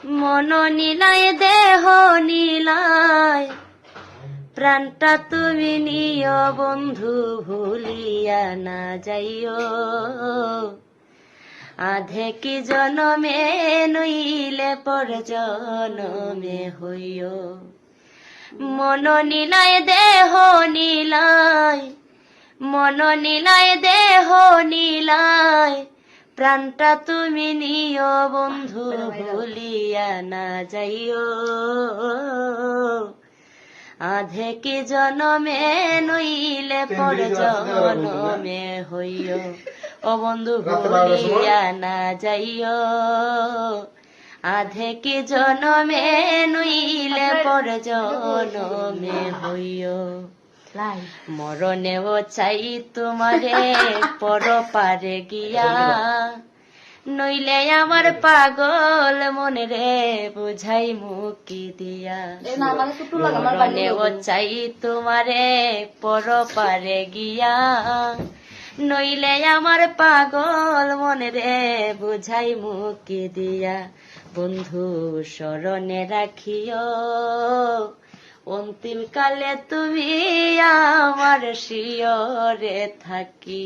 মন নিলায় দেহ নিলায় প্রাণটা তুমি নিও বন্ধু ভুলিয়া না যাইও আধে কি জনমে নইলে পর জনমে হইও মন নিলায় দেহ নিলায় মন নিলায় দেহ নিলায় প্রাণটা তুমি নিও বন্ধু ভুলিয়া না যাইও আধে কি জনমে নইলে পর জনমে হইও ও বন্ধু ভুলিয়া না যাইও আধে কি জনমে নইলে পর জনমে হইও মরণেও চাই তোমারে পর পারে গিয়া নইলে আমার পাগল মনে রে বুঝাই মুকি দিয়া মরণেও চাই তোমারে পর পারে গিয়া নইলে আমার পাগল মনে রে বুঝাই মুকি দিয়া বন্ধু স্মরণে রাখিও অন্তিম কালে তুমি আমার শিয়রে থাকি।